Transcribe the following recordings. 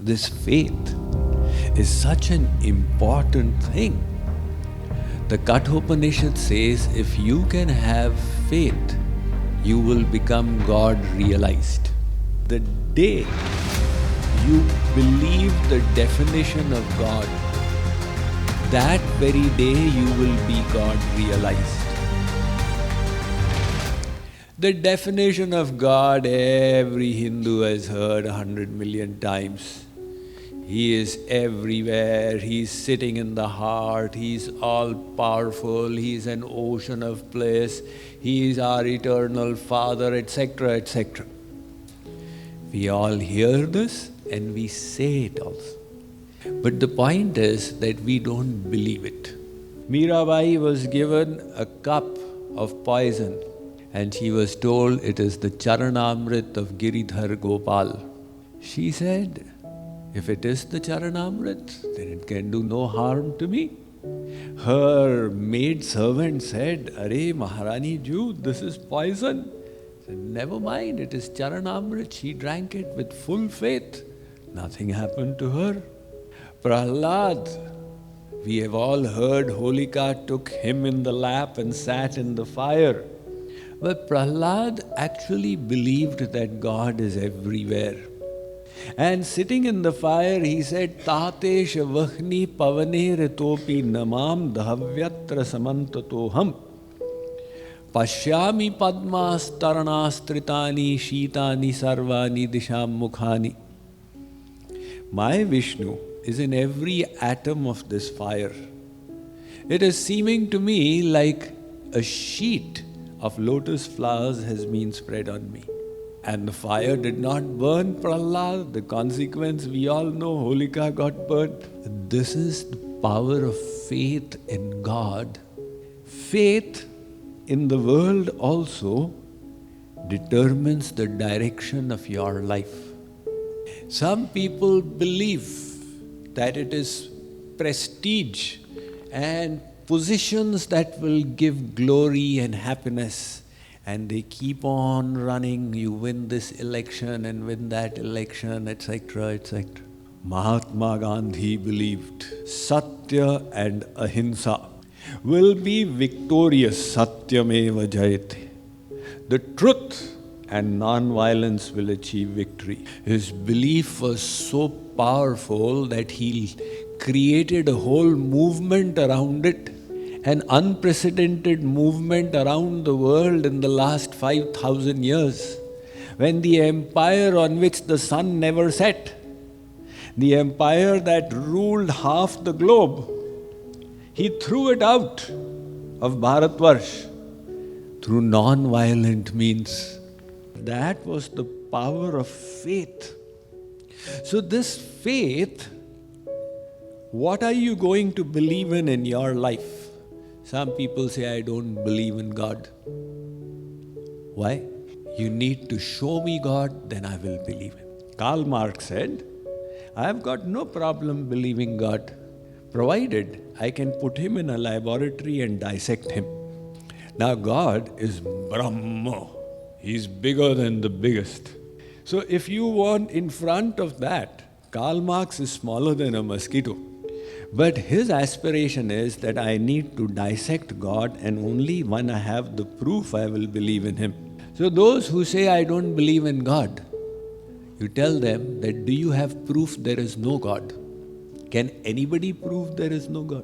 This faith is such an important thing. The Kathopanishad says if you can have faith, you will become God realized. The day you believe the definition of God, that very day you will be God realized. The definition of God, every Hindu has heard 100 million times. He is everywhere, He is sitting in the heart, He is all-powerful, He is an ocean of bliss, He is our eternal Father, etc., etc. We all hear this and we say it also. But the point is that we don't believe it. Mirabai was given a cup of poison and she was told it is the Charanamrit of Giridhar Gopal. She said, if it is the Charanamrit, then it can do no harm to me. Her maid servant said, Arey Maharani Ju, this is poison. Said, never mind, it is Charanamrit. She drank it with full faith. Nothing happened to her. Prahlad, we have all heard Holika took him in the lap and sat in the fire. But Prahlad actually believed that God is everywhere. And sitting in the fire, he said, Tate shavahni pavane retopi namam dhavyatra samantatoham pashyami padmas taranastritani shitani sarvani disham mukhani. My Vishnu is in every atom of this fire. It is seeming to me like a sheet of lotus flowers has been spread on me. And the fire did not burn Prahlad. The consequence, we all know, Holika got burnt. This is the power of faith in God. Faith in the world also determines the direction of your life. Some people believe that it is prestige and positions that will give glory and happiness. And they keep on running, you win this election and win that election, etc., etc. Mahatma Gandhi believed Satya and Ahimsa will be victorious. Satyameva Jayate. The truth and non-violence will achieve victory. His belief was so powerful that he created a whole movement around it. An unprecedented movement around the world in the last 5,000 years, when the empire on which the sun never set, the empire that ruled half the globe, he threw it out of Bharatvarsh through non-violent means. That was the power of faith. So this faith, what are you going to believe in your life? Some people say, I don't believe in God. Why? You need to show me God, then I will believe Him. Karl Marx said, I have got no problem believing God, provided I can put Him in a laboratory and dissect Him. Now God is Brahma. He's bigger than the biggest. So if you want in front of that, Karl Marx is smaller than a mosquito. But his aspiration is that I need to dissect God, and only when I have the proof I will believe in Him. So those who say, I don't believe in God, you tell them that, do you have proof there is no God? Can anybody prove there is no God?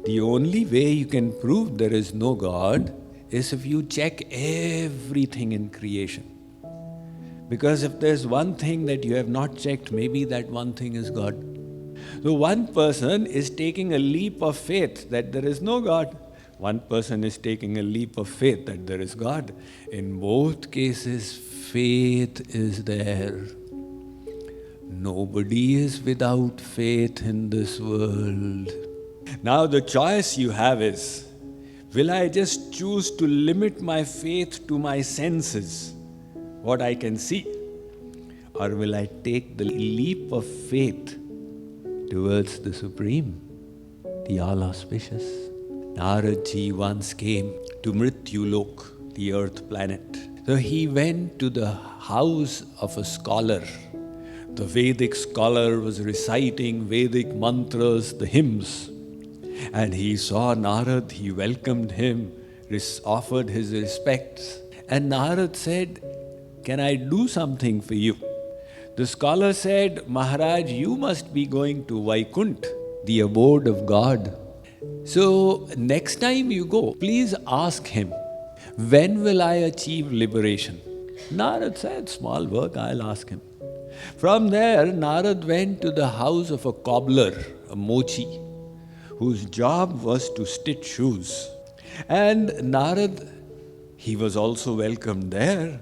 The only way you can prove there is no God is if you check everything in creation. Because if there's one thing that you have not checked, maybe that one thing is God. So one person is taking a leap of faith that there is no God. One person is taking a leap of faith that there is God. In both cases, faith is there. Nobody is without faith in this world. Now the choice you have is, will I just choose to limit my faith to my senses, what I can see? Or will I take the leap of faith towards the Supreme, the All-Auspicious? Naradji once came to Mrityulok, the earth planet. So he went to the house of a scholar The Vedic scholar was reciting Vedic mantras, the hymns, and he saw Narad. He welcomed him, offered his respects. And Narad said, "Can I do something for you?" The scholar said, "Maharaj, you must be going to Vaikunth, the abode of God. So next time you go, please ask him, when will I achieve liberation?" Narad said, "Small work, I'll ask him." From there, Narad went to the house of a cobbler, a mochi, whose job was to stitch shoes. And Narad, he was also welcomed there.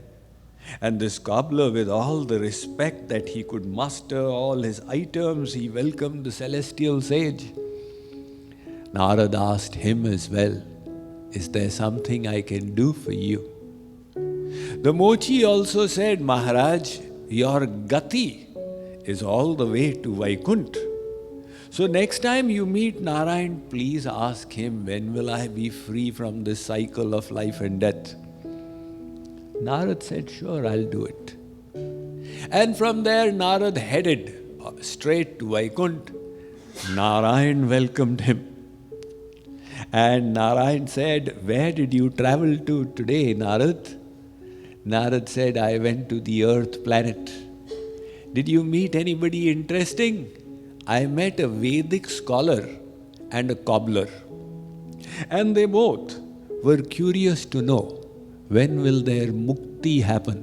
And this cobbler, with all the respect that he could muster, all his items, he welcomed the celestial sage. Narad asked him as well, "Is there something I can do for you?" The mochi also said, "Maharaj, your gati is all the way to Vaikunth. So next time you meet Narayan, please ask him, when will I be free from this cycle of life and death?" Narad said, "Sure, I'll do it." And from there, Narad headed straight to Vaikunth. Narayan welcomed him. And Narayan said, "Where did you travel to today, Narad?" Narad said, "I went to the earth planet." "Did you meet anybody interesting?" "I met a Vedic scholar and a cobbler. And they both were curious to know, when will their mukti happen?"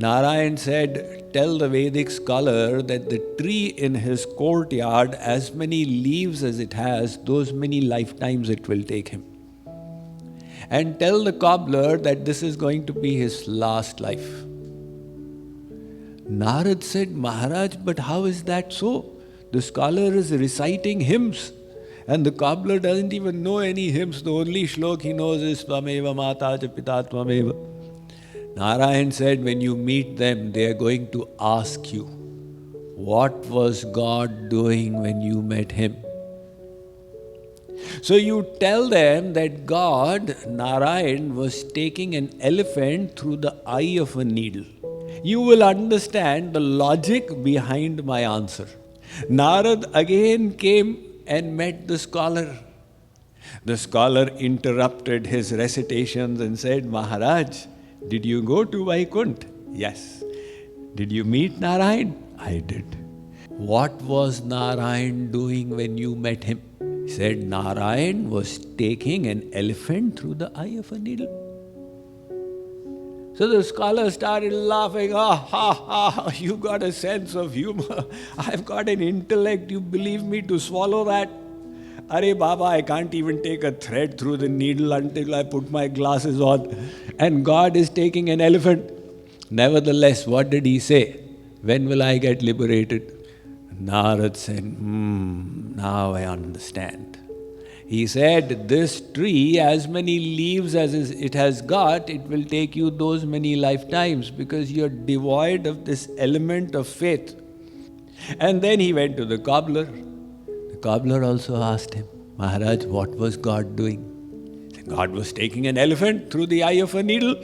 Narayan said, "Tell the Vedic scholar that the tree in his courtyard, as many leaves as it has, those many lifetimes it will take him. And tell the cobbler that this is going to be his last life." Narad said, "Maharaj, but how is that so? The scholar is reciting hymns, and the cobbler doesn't even know any hymns. The only shlok he knows is Tvameva Mata Cha Pita Tvameva." Narayan said, "When you meet them, they are going to ask you, what was God doing when you met him? So you tell them that God, Narayan, was taking an elephant through the eye of a needle. You will understand the logic behind my answer." Narad again came and met the scholar. The scholar interrupted his recitations and said, "Maharaj, did you go to Vaikunth?" "Yes." "Did you meet Narayan?" "I did." "What was Narayan doing when you met him?" He said, "Narayan was taking an elephant through the eye of a needle." So the scholar started laughing. "Ah, ha, ha, you got a sense of humor. I've got an intellect, you believe me to swallow that? Arey Baba, I can't even take a thread through the needle until I put my glasses on. And God is taking an elephant." Nevertheless, what did he say? "When will I get liberated?" Narad said, "Now I understand." He said, "This tree, as many leaves as it has got, it will take you those many lifetimes because you're devoid of this element of faith." And then he went to the cobbler. The cobbler also asked him, "Maharaj, what was God doing?" He said, "God was taking an elephant through the eye of a needle."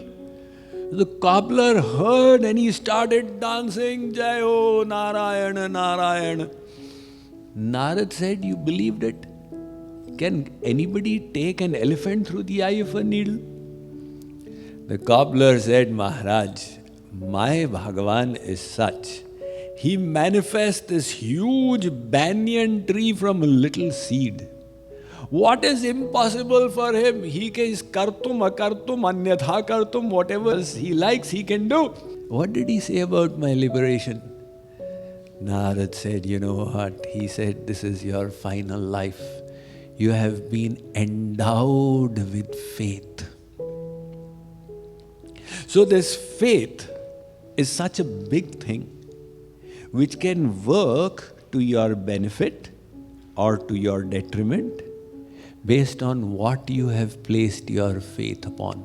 The cobbler heard and he started dancing, "Jayo Narayana, Narayana." Narad said, "You believed it? Can anybody take an elephant through the eye of a needle?" The cobbler said, "Maharaj, my Bhagavan is such. He manifests this huge banyan tree from a little seed. What is impossible for him? He is kartum, akartum, anyatha kartum, whatever he likes, he can do." "What did he say about my liberation?" Narad said, "You know what? He said, this is your final life. You have been endowed with faith." So this faith is such a big thing which can work to your benefit or to your detriment based on what you have placed your faith upon.